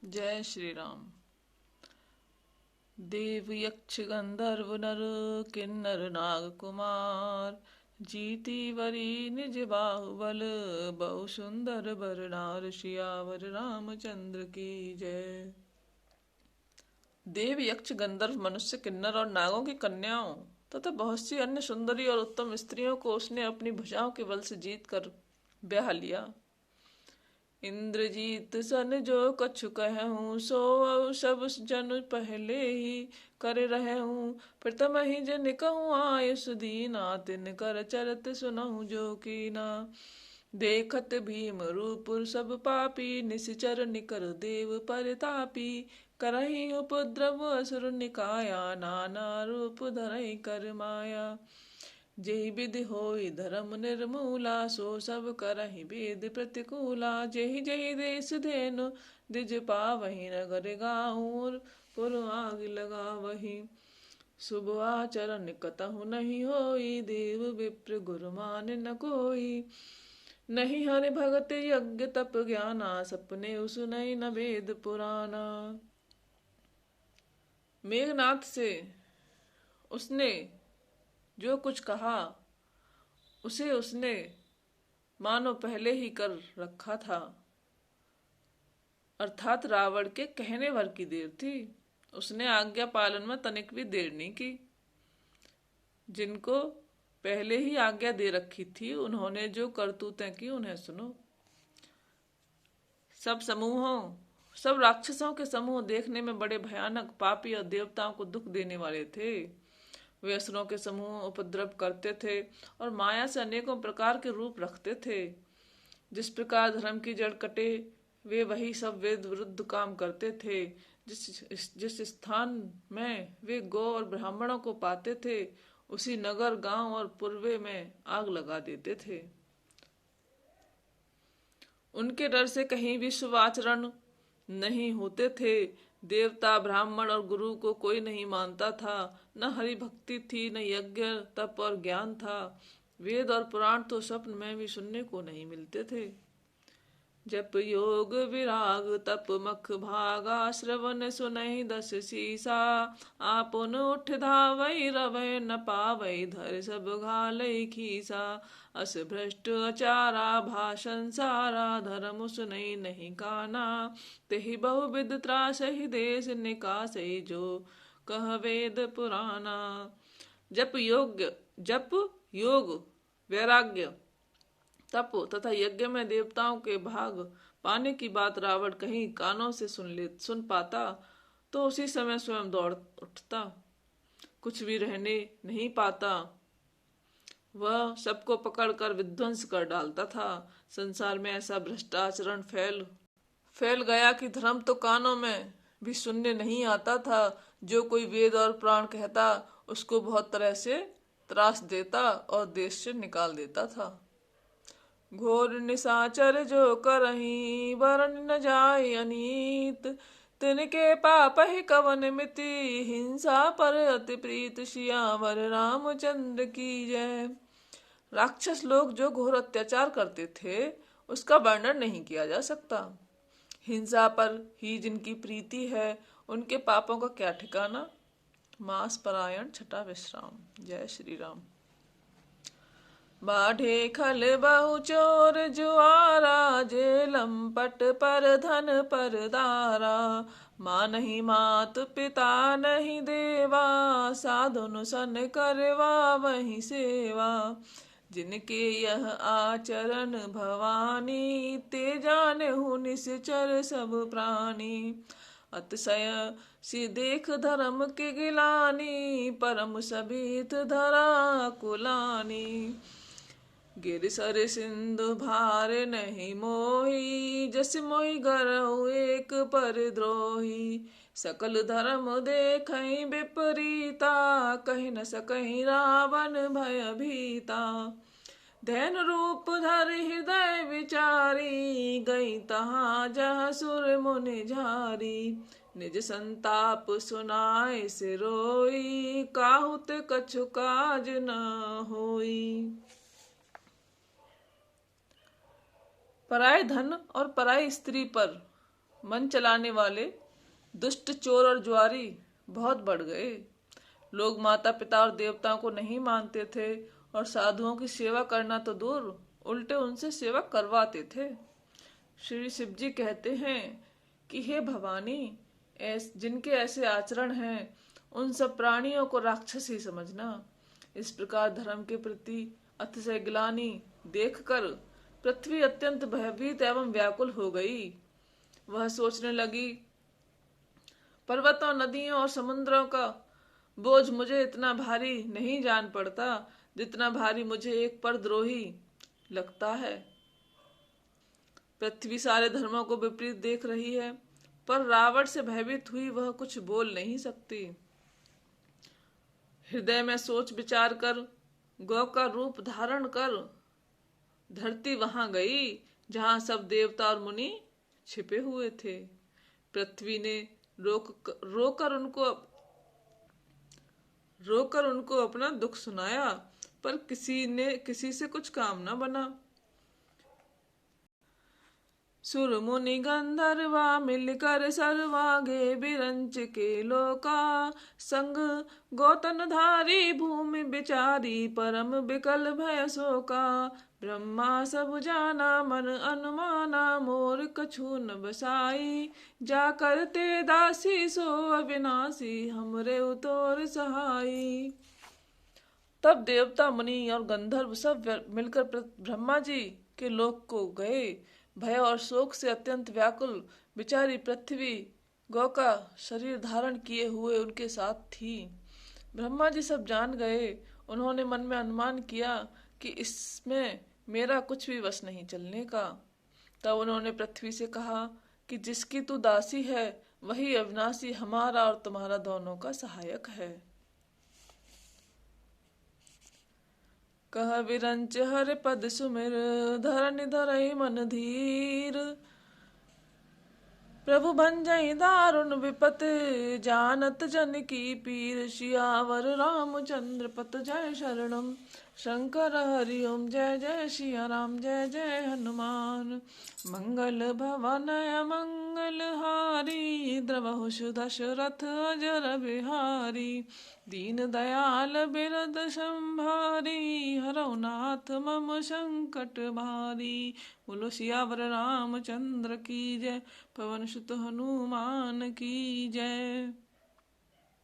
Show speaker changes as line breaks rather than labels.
जय श्री राम। देव यक्ष गंधर्व नर किन्नर नाग कुमार, जीती वरी निज बाहुबल, बहु सुंदर बर नार, सियावर रामचंद्र की जय। देव यक्ष गंधर्व मनुष्य किन्नर और नागों की कन्याओं तथा बहुत सी अन्य सुंदरी और उत्तम स्त्रियों को उसने अपनी भुजाओं के बल से जीत कर ब्याह लिया। इंद्रजीत सन जो कछु कहूँ, सो अव सब जन पहले ही कर रहूँ। प्रथम ही जन कहूँ आयुष दीना, तिन कर चरत सुनहु जो कीना। देखत भीम रूप सब पापी, निश्चर निकर देव परतापी। करही उपद्रव असुर निकाया, नाना रूप धरई कर माया। जेहि विधि होई धर्म निर्मूला, सो सब करहि वेद प्रतिकूला। जेहि जेहि देश धेनु द्विज पावहि, नगर गाँव पुर आग लगावहि। शुभ आचरण कतहु नहीं होई, देव विप्र गुरु मान न कोई। नहीं हरि भगत यज्ञ तप ज्ञाना, सपने सुनई न वेद पुराना। मेघनाथ से उसने जो कुछ कहा उसे उसने मानो पहले ही कर रखा था, अर्थात रावण के कहने भर की देर थी। उसने आज्ञा पालन में तनिक भी देर नहीं की। जिनको पहले ही आज्ञा दे रखी थी उन्होंने जो करतूतें की उन्हें सुनो। सब राक्षसों के समूह देखने में बड़े भयानक, पापी और देवताओं को दुख देने वाले थे। वे असुरों के समूह उपद्रव करते थे और माया से अनेकों प्रकार के रूप रखते थे। जिस प्रकार धर्म की जड़ कटे, वे वही सब वेद विरुद्ध काम करते थे। जिस स्थान में वे गौ और ब्राह्मणों को पाते थे, उसी नगर गांव और पूर्वे में आग लगा देते थे। उनके डर से कहीं भी शुभ आचरण नहीं होते थे। देवता ब्राह्मण और गुरु को कोई नहीं मानता था। न हरि भक्ति थी, न यज्ञ तप और ज्ञान था। वेद और पुराण तो स्वप्न में भी सुनने को नहीं मिलते थे। जप योग विराग तप मख भागा, श्रवण सुनहि दस सीसा। आपुन उठ धावई रवै न पावई, धर सब घालई खीसा। अस भ्रष्ट अचारा भाषण सारा, धर्म सुनई नहीं काना। तेहि बहुविध त्रासहि देश निकासई, जो कह वेद पुराना। जप योग वैराग्य तप तथा यज्ञ में देवताओं के भाग पाने की बात रावण कहीं कानों से सुन पाता तो उसी समय स्वयं दौड़ उठता। कुछ भी रहने नहीं पाता, वह सबको पकड़कर विध्वंस कर डालता था। संसार में ऐसा भ्रष्टाचरण फैल गया कि धर्म तो कानों में भी सुनने नहीं आता था। जो कोई वेद और प्राण कहता उसको बहुत तरह से त्रास देता और देश से निकाल देता था। घोर निशाचर जो करही, वरण न जाय अनीत। तिनके पाप ही कवन मिति, हिंसा पर अति प्रीत। सियावर रामचंद्र की जय। राक्षस लोग जो घोर अत्याचार करते थे उसका वर्णन नहीं किया जा सकता। हिंसा पर ही जिनकी प्रीति है उनके पापों का क्या ठिकाना। मास परायण छठा विश्राम। जय श्री राम। बाढ़े खल बहु चोर जुआरा, जे लंपट पर धन पर दारा। माँ नहीं मात पिता नहीं देवा, साधुन सन करवा वही सेवा। जिनके यह आचरण भवानी, ते जानहु निश्चर सब प्राणी। अतिशय सी देख धर्म के गिलानी, परम सबित धरा कुलानी। गिर सर सिंधु भार नहीं मोही, जस मोहि गरहु एक पर द्रोही। सकल धर्म देखहि विपरीता, कहि न सकहि रावण भयभीता। धैन रूप धर हृदय विचारी, गई तहाँ जहाँ सुर मुनि झारी। निज संताप सुनाय से रोई, काहुत कछु काज न होई। पराये धन और पराई स्त्री पर मन चलाने वाले दुष्ट चोर और जुआरी बहुत बढ़ गए। लोग माता पिता और देवताओं को नहीं मानते थे और साधुओं की सेवा करना तो दूर, उल्टे उनसे सेवा करवाते थे। श्री शिव जी कहते हैं कि हे भवानी, जिनके ऐसे आचरण हैं उन सब प्राणियों को राक्षस ही समझना। इस प्रकार धर्म के प्रति अतिशय ग्लानि देखकर पृथ्वी अत्यंत भयभीत एवं व्याकुल हो गई। वह सोचने लगी, पर्वतों, नदियों और समुद्रों का बोझ मुझे इतना भारी नहीं जान पड़ता जितना भारी मुझे एक परद्रोही लगता है। पृथ्वी सारे धर्मों को विपरीत देख रही है, पर रावण से भयभीत हुई वह कुछ बोल नहीं सकती। हृदय में सोच विचार कर गौ का रूप धारण कर धरती वहां गई जहां सब देवता और मुनि छिपे हुए थे। पृथ्वी ने रोकर उनको अपना दुख सुनाया, पर किसी से कुछ काम न बना। सुर मुनि गंधर्वा मिलकर सर्वागे बिरंच के लोका, संग गौतन धारी भूमि बिचारी परम बिकल भय शोका। ब्रह्मा सब जाना मन अनुमाना मोर कछु न बसाई, जा करते दासी सो अविनाशी हमरे उतोर सहाई। तब देवता मुनि और गंधर्व सब मिलकर ब्रह्मा जी के लोक को गए। भय और शोक से अत्यंत व्याकुल बिचारी पृथ्वी गौ का शरीर धारण किए हुए उनके साथ थी। ब्रह्मा जी सब जान गए। उन्होंने मन में अनुमान किया कि इसमें मेरा कुछ भी वश नहीं चलने का। तब उन्होंने पृथ्वी से कहा कि जिसकी तू दासी है वही अविनाशी हमारा और तुम्हारा दोनों का सहायक है। कह विरंच हर पद सुमिर धरनि धरहि मन धीर, प्रभु भंजई दारुण विपत जानत जन की पीर। सियावर रामचंद्र पत जय शरणम शंकर हरि ओम जय जय सिया राम जय जय हनुमान। मंगल भवन मंगल हारी द्रवहु दशरथ अजर बिहारी। दीन दयाल बिरद संभारी हरौ नाथ मम संकट भारी। बोलो सियावर रामचंद्र की जय, पवन सुत हनुमान की जय।